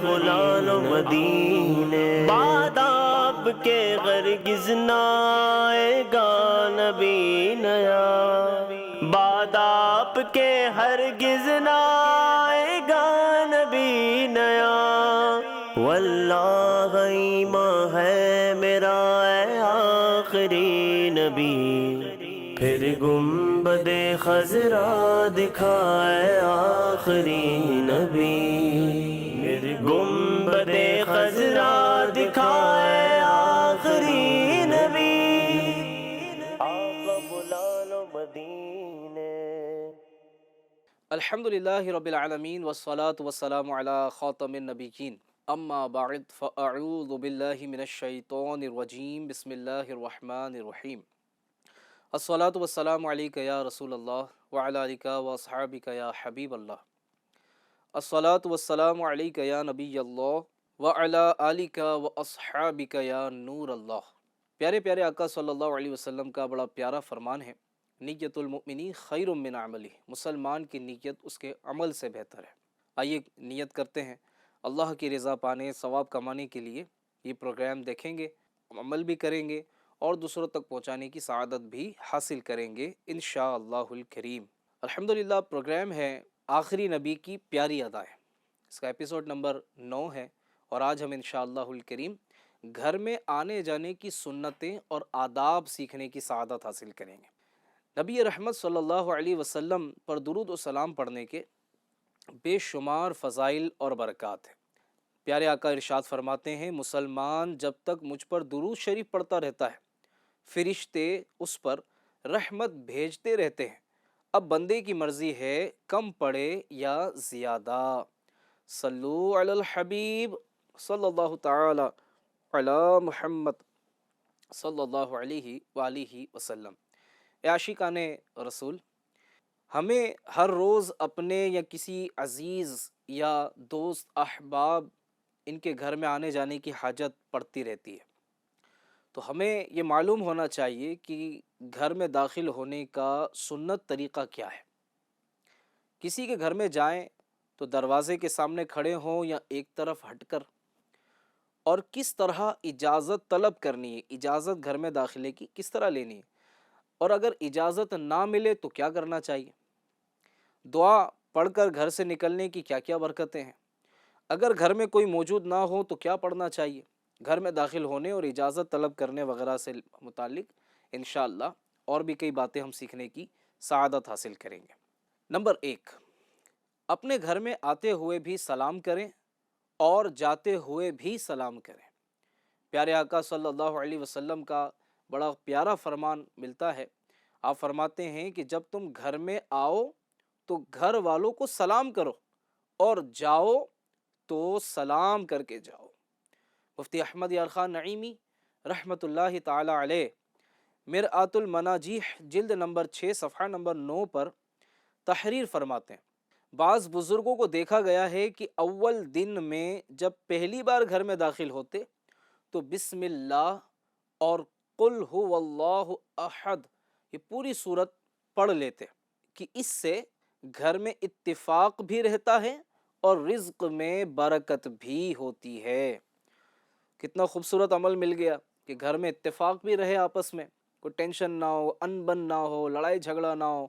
بلا لو مدینے، بعد آپ کے ہرگز نہ آئے گا نبی نیا، بعد آپ کے ہرگز نہ آئے گا نبی نیا، واللہ ایمان ہے میرا اے آخری نبی، پھر گنبد خضرا دکھائے آخری نبی، پھر گنبد خضرا دکھائے آخری نبی، آقا بلا لو مدینے۔ الحمدللہ رب العالمین والصلاة والسلام علی خاتم النبیین، اما بعد فاعوذ باللہ من الشیطان الرجیم، بسم اللہ الرحمن الرحیم۔ الصلاة والسلام علیک یا رسول اللہ وعلی آلک واصحابک یا حبیب اللہ، الصلاة والسلام علیک یا نبی اللہ وعلی آلک واصحابک یا نور اللہ۔ پیارے پیارے آقا صلی اللہ علیہ وسلم کا بڑا پیارا فرمان ہے، نیت المؤمنی خیر من عملی، مسلمان کی نیت اس کے عمل سے بہتر ہے۔ آئیے نیت کرتے ہیں اللہ کی رضا پانے، ثواب کمانے کے لیے یہ پروگرام دیکھیں گے، عمل بھی کریں گے اور دوسروں تک پہنچانے کی سعادت بھی حاصل کریں گے انشاءاللہ الکریم۔ الحمدللہ پروگرام ہے آخری نبی کی پیاری ادائیں، اس کا ایپیسوڈ نمبر 9 ہے، اور آج ہم انشاءاللہ الکریم گھر میں آنے جانے کی سنتیں اور آداب سیکھنے کی سعادت حاصل کریں گے۔ نبی رحمت صلی اللہ علیہ وسلم پر درود و سلام پڑھنے کے بے شمار فضائل اور برکات ہیں۔ پیارے آقا ارشاد فرماتے ہیں، مسلمان جب تک مجھ پر درود شریف پڑھتا رہتا ہے، فرشتے اس پر رحمت بھیجتے رہتے ہیں، اب بندے کی مرضی ہے کم پڑھے یا زیادہ۔ صلو علی الحبیب صلی اللہ تعالی علی محمد صلی اللہ علیہ وآلہ وسلم۔ اے عاشقان رسول، ہمیں ہر روز اپنے یا کسی عزیز یا دوست احباب ان کے گھر میں آنے جانے کی حاجت پڑتی رہتی ہے، تو ہمیں یہ معلوم ہونا چاہیے کہ گھر میں داخل ہونے کا سنت طریقہ کیا ہے۔ کسی کے گھر میں جائیں تو دروازے کے سامنے کھڑے ہوں یا ایک طرف ہٹ کر، اور کس طرح اجازت طلب کرنی ہے، اجازت گھر میں داخلے کی کس طرح لینی ہے، اور اگر اجازت نہ ملے تو کیا کرنا چاہیے، دعا پڑھ کر گھر سے نکلنے کی کیا کیا برکتیں ہیں، اگر گھر میں کوئی موجود نہ ہو تو کیا پڑھنا چاہیے، گھر میں داخل ہونے اور اجازت طلب کرنے وغیرہ سے متعلق انشاءاللہ اور بھی کئی باتیں ہم سیکھنے کی سعادت حاصل کریں گے۔ نمبر 1، اپنے گھر میں آتے ہوئے بھی سلام کریں اور جاتے ہوئے بھی سلام کریں۔ پیارے آقا صلی اللہ علیہ وسلم کا بڑا پیارا فرمان ملتا ہے، آپ فرماتے ہیں کہ جب تم گھر میں آؤ تو گھر والوں کو سلام کرو اور جاؤ تو سلام کر کے جاؤ۔ مفتی احمد یار خان نعیمی رحمۃ اللہ تعالی علیہ مرآت المناجیح جلد نمبر 6 صفحہ نمبر 9 پر تحریر فرماتے ہیں، بعض بزرگوں کو دیکھا گیا ہے کہ اول دن میں جب پہلی بار گھر میں داخل ہوتے تو بسم اللہ اور قل هو اللہ احد یہ پوری سورت پڑھ لیتے کہ اس سے گھر میں اتفاق بھی رہتا ہے اور رزق میں برکت بھی ہوتی ہے۔ کتنا خوبصورت عمل مل گیا کہ گھر میں اتفاق بھی رہے، آپس میں کوئی ٹینشن نہ ہو، انبن نہ ہو، لڑائی جھگڑا نہ ہو،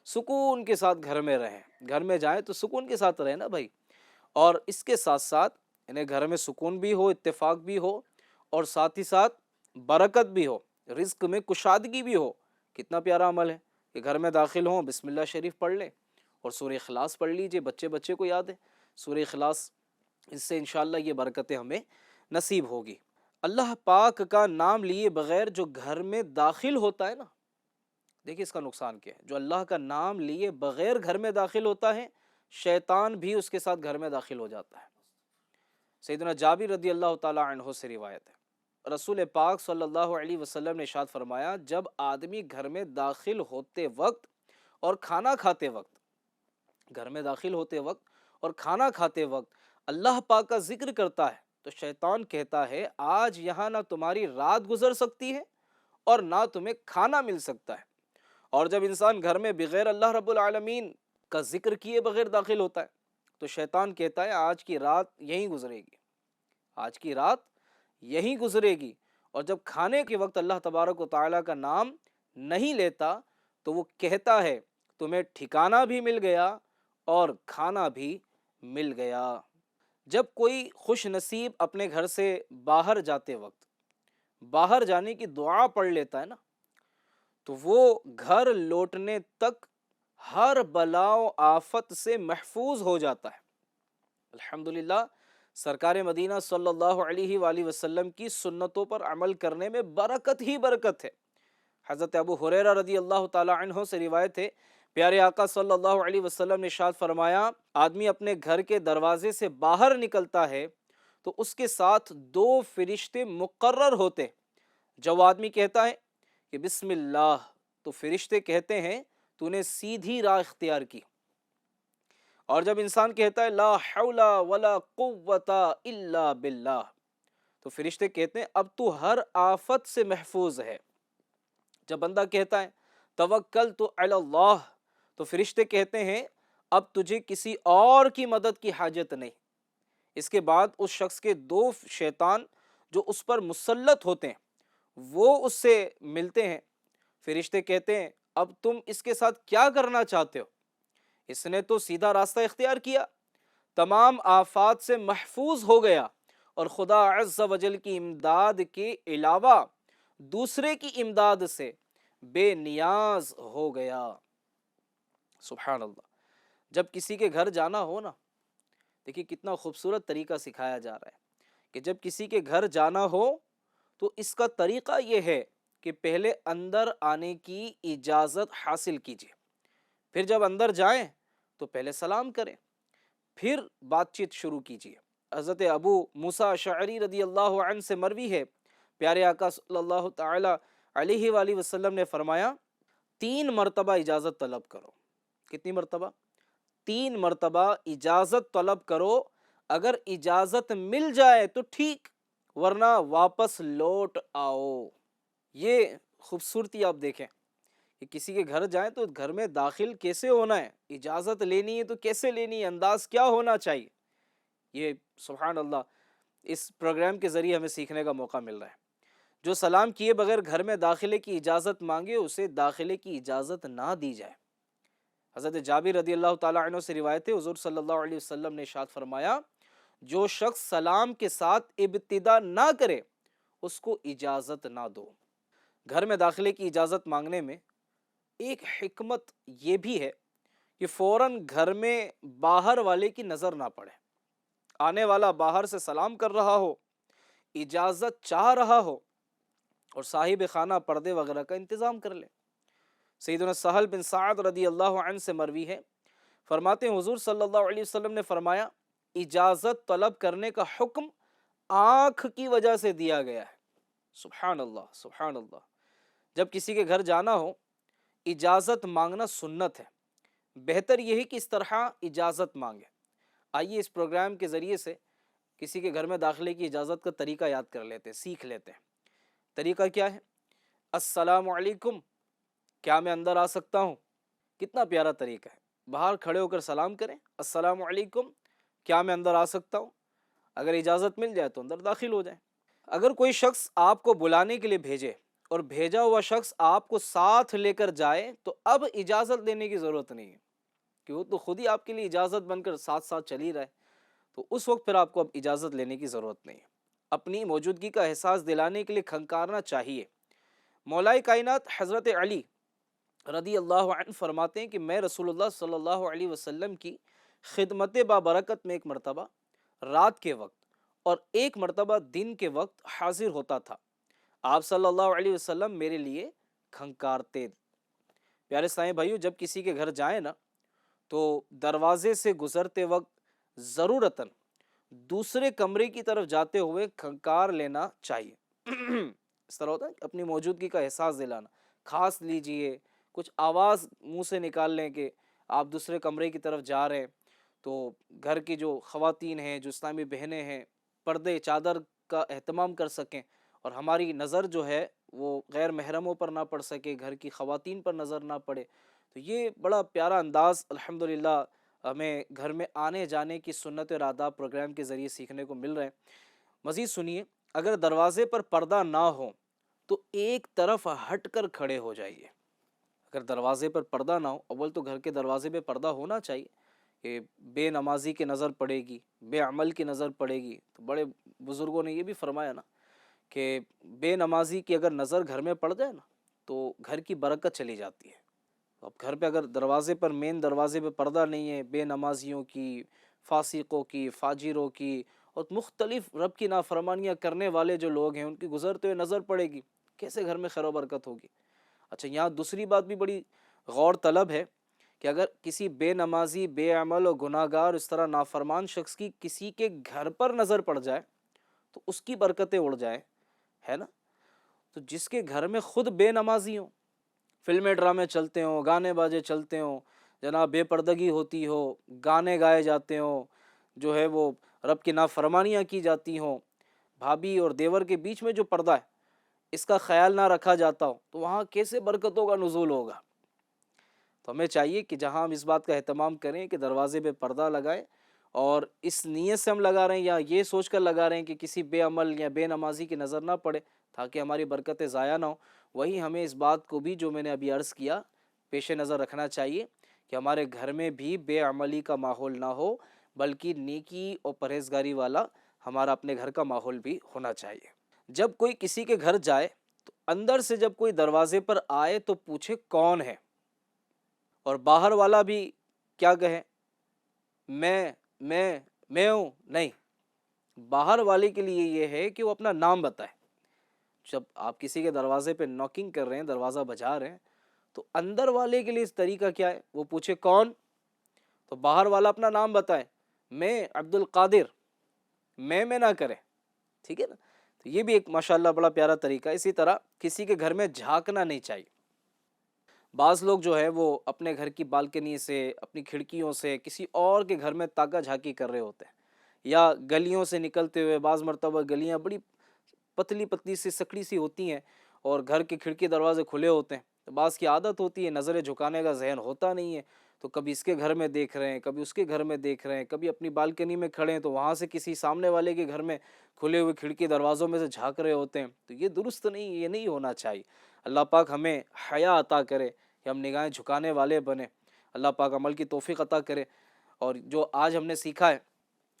سکون کے ساتھ گھر میں رہیں۔ گھر میں جائیں تو سکون کے ساتھ رہیں نا بھائی، اور اس کے ساتھ ساتھ انہیں گھر میں سکون بھی ہو، اتفاق بھی ہو، اور ساتھ ہی ساتھ برکت بھی ہو، رزق میں کشادگی بھی ہو۔ کتنا پیارا عمل ہے کہ گھر میں داخل ہوں، بسم اللہ شریف پڑھ لیں اور سورہ اخلاص پڑھ لیجئے، بچے کو یاد ہے سورہ اخلاص، اس سے انشاءاللہ یہ برکتیں ہمیں نصیب ہوگی۔ اللہ پاک کا نام لیے بغیر جو گھر میں داخل ہوتا ہے نا، دیکھیں اس کا نقصان کیا ہے، جو اللہ کا نام لیے بغیر گھر میں داخل ہوتا ہے، شیطان بھی اس کے ساتھ گھر میں داخل ہو جاتا ہے۔ سیدنا جابر رضی اللہ تعالی عنہ سے روایت ہے، رسول پاک صلی اللہ علیہ وسلم نے ارشاد فرمایا، جب آدمی گھر میں داخل ہوتے وقت اور کھانا کھاتے وقت، گھر میں داخل ہوتے وقت اور کھانا کھاتے وقت اللہ پاک کا ذکر کرتا ہے تو شیطان کہتا ہے آج یہاں نہ تمہاری رات گزر سکتی ہے اور نہ تمہیں کھانا مل سکتا ہے۔ اور جب انسان گھر میں بغیر اللہ رب العالمین کا ذکر کیے بغیر داخل ہوتا ہے تو شیطان کہتا ہے آج کی رات یہیں گزرے گی، آج کی رات یہیں گزرے گی، اور جب کھانے کے وقت اللہ تبارک و تعالیٰ کا نام نہیں لیتا تو وہ کہتا ہے تمہیں ٹھکانہ بھی مل گیا اور کھانا بھی مل گیا۔ جب کوئی خوش نصیب اپنے گھر سے باہر جاتے وقت باہر جانے کی دعا پڑھ لیتا ہے نا، تو وہ گھر لوٹنے تک ہر بلا و آفت سے محفوظ ہو جاتا ہے۔ الحمدللہ سرکار مدینہ صلی اللہ علیہ وآلہ وسلم کی سنتوں پر عمل کرنے میں برکت ہی برکت ہے۔ حضرت ابو ہریرہ رضی اللہ تعالی عنہ سے روایت ہے، پیارے آقا صلی اللہ علیہ وسلم نے ارشاد فرمایا، آدمی اپنے گھر کے دروازے سے باہر نکلتا ہے تو اس کے ساتھ 2 فرشتے مقرر ہوتے، جب آدمی کہتا ہے کہ بسم اللہ تو فرشتے کہتے ہیں تو نے سیدھی راہ اختیار کی، اور جب انسان کہتا ہے لا حول ولا قوت الا باللہ تو فرشتے کہتے ہیں اب تو ہر آفت سے محفوظ ہے۔ جب بندہ کہتا ہے توکلت علی اللہ تو فرشتے کہتے ہیں اب تجھے کسی اور کی مدد کی حاجت نہیں۔ اس کے بعد اس شخص کے 2 شیطان جو اس پر مسلط ہوتے ہیں وہ اس سے ملتے ہیں، فرشتے کہتے ہیں اب تم اس کے ساتھ کیا کرنا چاہتے ہو؟ اس نے تو سیدھا راستہ اختیار کیا، تمام آفات سے محفوظ ہو گیا اور خدا عز و جل کی امداد کے علاوہ دوسرے کی امداد سے بے نیاز ہو گیا۔ سبحان اللہ۔ جب کسی کے گھر جانا ہو نا، دیکھیے کتنا خوبصورت طریقہ سکھایا جا رہا ہے کہ جب کسی کے گھر جانا ہو تو اس کا طریقہ یہ ہے کہ پہلے اندر آنے کی اجازت حاصل کیجیے، پھر جب اندر جائیں تو پہلے سلام کریں، پھر بات چیت شروع کیجیے۔ حضرت ابو موسیٰ اشعری رضی اللہ عنہ سے مروی ہے، پیارے آقا صلی اللہ تعالی علیہ وآلہ وسلم نے فرمایا 3 مرتبہ اجازت طلب کرو۔ کتنی مرتبہ؟ 3 مرتبہ اجازت طلب کرو، اگر اجازت مل جائے تو ٹھیک، ورنہ واپس لوٹ آؤ۔ یہ خوبصورتی آپ دیکھیں کہ کسی کے گھر جائیں تو گھر میں داخل کیسے ہونا ہے، اجازت لینی ہے تو کیسے لینی ہے، انداز کیا ہونا چاہیے۔ یہ سبحان اللہ اس پروگرام کے ذریعے ہمیں سیکھنے کا موقع مل رہا ہے۔ جو سلام کیے بغیر گھر میں داخلے کی اجازت مانگے اسے داخلے کی اجازت نہ دی جائے۔ حضرت جابر رضی اللہ تعالیٰ عنہ سے روایت ہے، حضور صلی اللہ علیہ وسلم نے ارشاد فرمایا جو شخص سلام کے ساتھ ابتدا نہ کرے اس کو اجازت نہ دو۔ گھر میں داخلے کی اجازت مانگنے میں ایک حکمت یہ بھی ہے کہ فوراً گھر میں باہر والے کی نظر نہ پڑے، آنے والا باہر سے سلام کر رہا ہو، اجازت چاہ رہا ہو، اور صاحب خانہ پردے وغیرہ کا انتظام کر لے۔ سیدنا سہل بن سعد رضی اللہ عنہ سے مروی ہے، فرماتے ہیں حضور صلی اللہ علیہ وسلم نے فرمایا اجازت طلب کرنے کا حکم آنکھ کی وجہ سے دیا گیا ہے۔ سبحان اللہ سبحان اللہ۔ جب کسی کے گھر جانا ہو اجازت مانگنا سنت ہے، بہتر یہ ہے کہ اس طرح اجازت مانگے۔ آئیے اس پروگرام کے ذریعے سے کسی کے گھر میں داخلے کی اجازت کا طریقہ یاد کر لیتے ہیں، سیکھ لیتے ہیں۔ طریقہ کیا ہے؟ السلام علیکم، کیا میں اندر آ سکتا ہوں؟ کتنا پیارا طریقہ ہے، باہر کھڑے ہو کر سلام کریں، السلام علیکم، کیا میں اندر آ سکتا ہوں؟ اگر اجازت مل جائے تو اندر داخل ہو جائیں۔ اگر کوئی شخص آپ کو بلانے کے لیے بھیجے اور بھیجا ہوا شخص آپ کو ساتھ لے کر جائے تو اب اجازت لینے کی ضرورت نہیں ہے، کہ وہ تو خود ہی آپ کے لیے اجازت بن کر ساتھ ساتھ چل ہی رہا ہے، تو اس وقت پھر آپ کو اب اجازت لینے کی ضرورت نہیں ہے۔ اپنی موجودگی کا احساس دلانے کے لیے کھنکارنا چاہیے۔ مولائے کائنات حضرت علی رضی اللہ عنہ فرماتے ہیں کہ میں رسول اللہ صلی اللہ علیہ وسلم کی خدمت بابرکت میں ایک مرتبہ رات کے وقت اور ایک مرتبہ دن کے وقت حاضر ہوتا تھا، آپ صلی اللہ علیہ وسلم میرے لیے کھنکارتے۔ پیارے سائیں بھائیو، جب کسی کے گھر جائیں نا تو دروازے سے گزرتے وقت ضرورتاً دوسرے کمرے کی طرف جاتے ہوئے کھنکار لینا چاہیے۔ اس طرح ہوتا ہے اپنی موجودگی کا احساس دلانا، خاص لیجئے، کچھ آواز منہ سے نکال لیں کہ آپ دوسرے کمرے کی طرف جا رہے ہیں، تو گھر کی جو خواتین ہیں، جو اسلامی بہنیں ہیں، پردے چادر کا اہتمام کر سکیں اور ہماری نظر جو ہے وہ غیر محرموں پر نہ پڑ سکے، گھر کی خواتین پر نظر نہ پڑے۔ تو یہ بڑا پیارا انداز الحمدللہ ہمیں گھر میں آنے جانے کی سنت اور آداب پروگرام کے ذریعے سیکھنے کو مل رہے ہیں۔ مزید سنیے، اگر دروازے پر پردہ نہ ہو تو ایک طرف ہٹ کر کھڑے ہو جائیے۔ اگر دروازے پر پردہ نہ ہو، اول تو گھر کے دروازے پہ پردہ ہونا چاہیے، کہ بے نمازی کی نظر پڑے گی، بے عمل کی نظر پڑے گی۔ تو بڑے بزرگوں نے یہ بھی فرمایا نا کہ بے نمازی کی اگر نظر گھر میں پڑ جائے نا تو گھر کی برکت چلی جاتی ہے۔ اب گھر پہ اگر دروازے پر، مین دروازے پہ پردہ نہیں ہے، بے نمازیوں کی، فاسقوں کی، فاجروں کی اور مختلف رب کی نافرمانیاں کرنے والے جو لوگ ہیں ان کی گزرتے ہوئے نظر پڑے گی، کیسے گھر میں خیر و برکت ہوگی؟ اچھا، یہاں دوسری بات بھی بڑی غور طلب ہے کہ اگر کسی بے نمازی، بے عمل اور گناہ گار، اس طرح نافرمان شخص کی کسی کے گھر پر نظر پڑ جائے تو اس کی برکتیں اڑ جائیں، ہے نا؟ تو جس کے گھر میں خود بے نمازی ہوں، فلمیں ڈرامے چلتے ہوں، گانے باجے چلتے ہوں، جناب بے پردگی ہوتی ہو، گانے گائے جاتے ہوں، جو ہے وہ رب کی نافرمانیاں کی جاتی ہوں، بھابھی اور دیور کے بیچ میں جو پردہ ہے اس کا خیال نہ رکھا جاتا ہو، تو وہاں کیسے برکتوں کا نزول ہوگا؟ تو ہمیں چاہیے کہ جہاں ہم اس بات کا اہتمام کریں کہ دروازے پہ پردہ لگائیں، اور اس نیت سے ہم لگا رہے ہیں یا یہ سوچ کر لگا رہے ہیں کہ کسی بے عمل یا بے نمازی کی نظر نہ پڑے تاکہ ہماری برکتیں ضائع نہ ہوں، وہی ہمیں اس بات کو بھی جو میں نے ابھی عرض کیا پیش نظر رکھنا چاہیے کہ ہمارے گھر میں بھی بے عملی کا ماحول نہ ہو، بلکہ نیکی اور پرہیزگاری والا ہمارا اپنے گھر کا ماحول بھی ہونا چاہیے۔ جب کوئی کسی کے گھر جائے تو اندر سے جب کوئی دروازے پر آئے تو پوچھے کون ہے، اور باہر والا بھی کیا کہے؟ میں ہوں؟ نہیں، باہر والے کے لیے یہ ہے کہ وہ اپنا نام بتائے۔ جب آپ کسی کے دروازے پہ ناکنگ کر رہے ہیں، دروازہ بجا رہے ہیں، تو اندر والے کے لیے اس طریقہ کیا ہے؟ وہ پوچھے کون، تو باہر والا اپنا نام بتائے، میں عبد القادر، میں نہ کرے، ٹھیک ہے نا؟ تو یہ بھی ایک ماشاءاللہ بڑا پیارا طریقہ ہے۔ اسی طرح کسی کے گھر میں جھانکنا نہیں چاہیے۔ بعض لوگ جو ہے وہ اپنے گھر کی بالکنی سے، اپنی کھڑکیوں سے کسی اور کے گھر میں تاکہ جھانکی کر رہے ہوتے ہیں، یا گلیوں سے نکلتے ہوئے، بعض مرتبہ گلیاں بڑی پتلی پتلی سی سکڑی سی ہوتی ہیں اور گھر کے کھڑکی دروازے کھلے ہوتے ہیں، تو بعض کی عادت ہوتی ہے، نظریں جھکانے کا ذہن ہوتا نہیں ہے، تو کبھی اس کے گھر میں دیکھ رہے ہیں، کبھی اس کے گھر میں دیکھ رہے ہیں، کبھی اپنی بالکنی میں کھڑے ہیں تو وہاں سے کسی سامنے والے کے گھر میں کھلے ہوئے کھڑکی دروازوں میں سے جھانک رہے ہوتے ہیں۔ تو یہ درست نہیں، یہ نہیں ہونا چاہیے۔ اللہ پاک ہمیں حیا عطا کرے کہ ہم نگاہیں جھکانے والے بنیں، اللہ پاک عمل کی توفیق عطا کرے۔ اور جو آج ہم نے سیکھا ہے،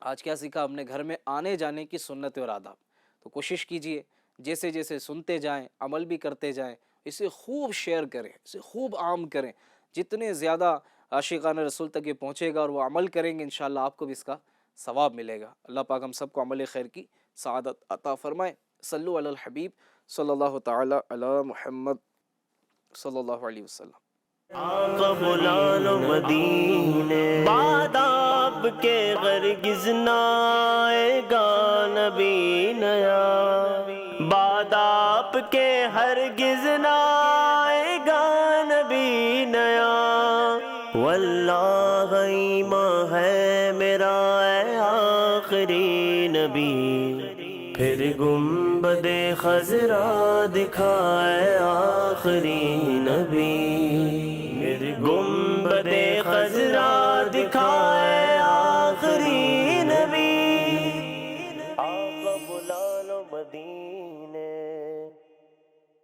آج کیا سیکھا ہم نے؟ گھر میں آنے جانے کی سنت اور آداب۔ تو کوشش کیجئے جیسے جیسے سنتے جائیں، عمل بھی کرتے جائیں، اسے خوب شیئر کریں، اسے خوب عام کریں۔ جتنے زیادہ عاشقان رسول تک یہ پہنچے گا اور وہ عمل کریں گے، انشاءاللہ آپ کو بھی اس کا ثواب ملے گا۔ اللہ پاک ہم سب کو عمل خیر کی سعادت عطا فرمائے۔ صلو علی الحبیب صلی اللہ تعالی علی محمد صلی اللہ علیہ وسلم۔ آقا بلا لو مدینے، بعد آپ کے ہرگز نہ آئے گا نبی نیا، بعد آپ کے ہرگز نہ آئے گا نبی نیا، واللہ ایمان ہے میرا اے آخری نبی، پھر گنبد خضرا دکھائے آخری نبی، پھر گنبد خضرا